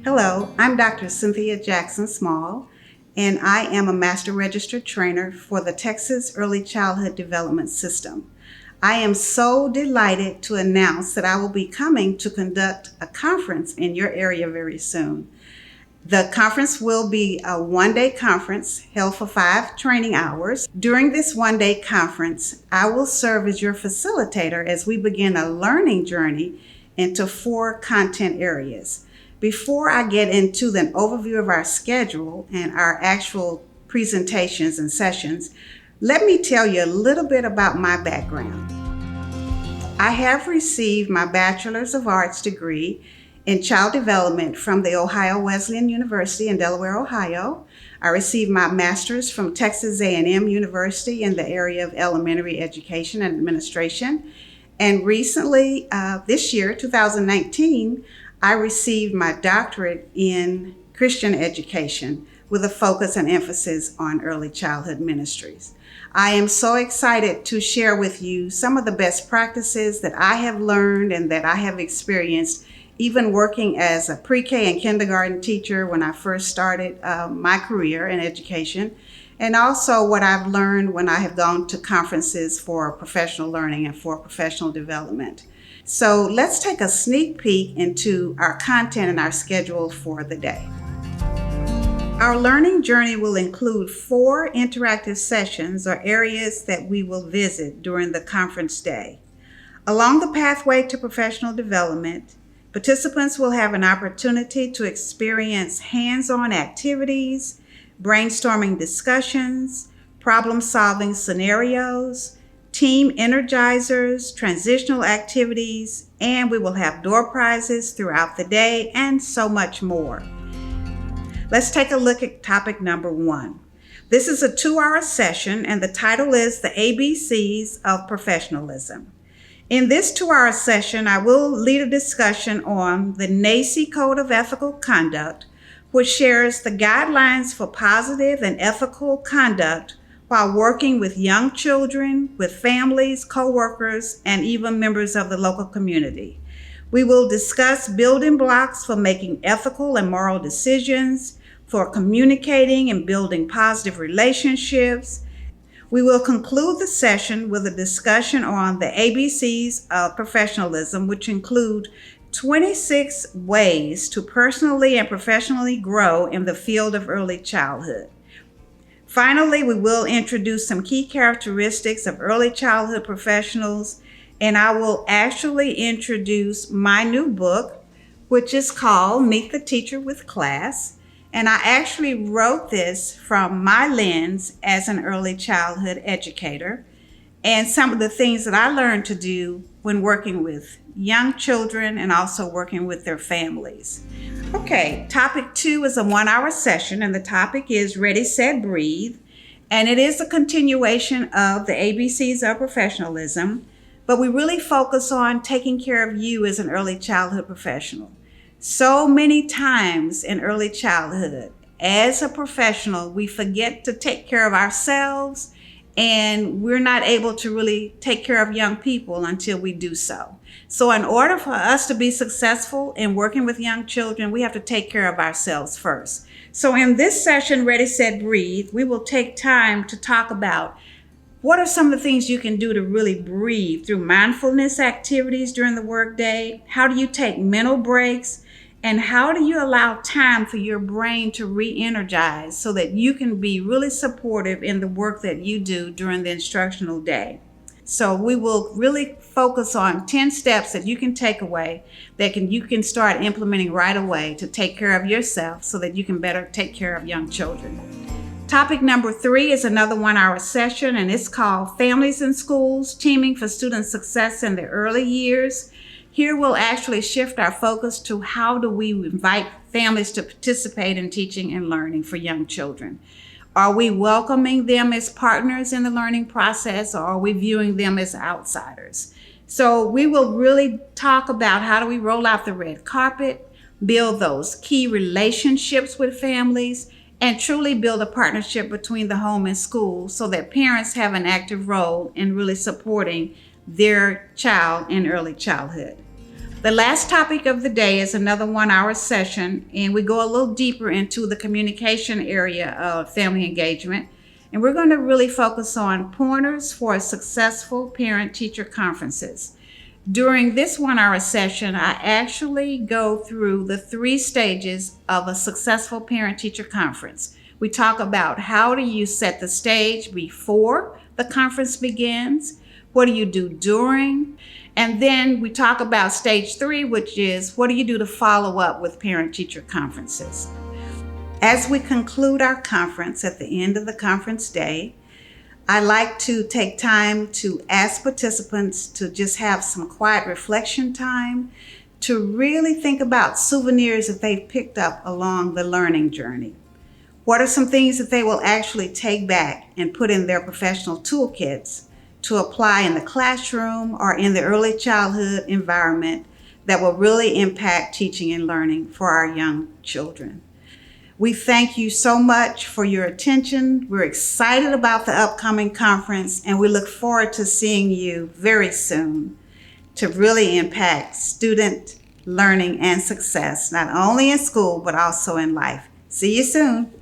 Hello, I'm Dr. Cynthia Small, and I am a Master Registered Trainer for the Texas Early Childhood Development System. I am so delighted to announce that I will be coming to conduct a conference in your area very soon. The conference will be a one-day conference held for 5 training hours. During this one-day conference, I will serve as your facilitator as we begin a learning journey into 4 content areas. Before I get into an overview of our schedule and our actual presentations and sessions, let me tell you a little bit about my background. I have received my Bachelor's of Arts degree in Child Development from the Ohio Wesleyan University in Delaware, Ohio. I received my Master's from Texas A&M University in the area of elementary education and administration. And recently, this year, 2019, I received my doctorate in Christian education with a focus and emphasis on early childhood ministries. I am so excited to share with you some of the best practices that I have learned and that I have experienced even working as a pre-K and kindergarten teacher when I first started my career in education, and also what I've learned when I have gone to conferences for professional learning and for professional development. So let's take a sneak peek into our content and our schedule for the day. Our learning journey will include 4 interactive sessions or areas that we will visit during the conference day. Along the pathway to professional development, participants will have an opportunity to experience hands-on activities, brainstorming discussions, problem-solving scenarios, team energizers, transitional activities, and we will have door prizes throughout the day and so much more. Let's take a look at topic number 1. This is a 2-hour session and the title is the ABCs of Professionalism. In this 2-hour session, I will lead a discussion on the NACCE Code of Ethical Conduct, which shares the guidelines for positive and ethical conduct while working with young children, with families, co-workers, and even members of the local community. We will discuss building blocks for making ethical and moral decisions, for communicating and building positive relationships. We will conclude the session with a discussion on the ABCs of Professionalism, which include 26 ways to personally and professionally grow in the field of early childhood. Finally, we will introduce some key characteristics of early childhood professionals, and I will actually introduce my new book, which is called Meet the Teacher with Class. And I actually wrote this from my lens as an early childhood educator and some of the things that I learned to do when working with young children and also working with their families. Okay, topic 2 is a 1-hour session and the topic is Ready, Set, Breathe. And it is a continuation of the ABCs of Professionalism, but we really focus on taking care of you as an early childhood professional. So many times in early childhood, as a professional, we forget to take care of ourselves and we're not able to really take care of young people until we do so. So in order for us to be successful in working with young children, we have to take care of ourselves first. So in this session, Ready, Set, Breathe, we will take time to talk about what are some of the things you can do to really breathe through mindfulness activities during the workday? How do you take mental breaks? And how do you allow time for your brain to re-energize so that you can be really supportive in the work that you do during the instructional day? So we will really focus on 10 steps that you can take away that you can start implementing right away to take care of yourself so that you can better take care of young children. Topic number 3 is another 1-hour session, and it's called Families in Schools, Teaming for Student Success in the Early Years. Here we'll actually shift our focus to how do we invite families to participate in teaching and learning for young children. Are we welcoming them as partners in the learning process, or are we viewing them as outsiders? So we will really talk about how do we roll out the red carpet, build those key relationships with families, and truly build a partnership between the home and school so that parents have an active role in really supporting their child in early childhood. The last topic of the day is another 1 hour session, and we go a little deeper into the communication area of family engagement. And we're going to really focus on pointers for successful parent-teacher conferences. During this 1 hour session, I actually go through the 3 stages of a successful parent-teacher conference. We talk about how do you set the stage before the conference begins, what do you do during, and then we talk about stage 3, which is what do you do to follow up with parent-teacher conferences. As we conclude our conference at the end of the conference day, I like to take time to ask participants to just have some quiet reflection time, to really think about souvenirs that they've picked up along the learning journey. What are some things that they will actually take back and put in their professional toolkits to apply in the classroom or in the early childhood environment that will really impact teaching and learning for our young children? We thank you so much for your attention. We're excited about the upcoming conference, and we look forward to seeing you very soon to really impact student learning and success, not only in school, but also in life. See you soon.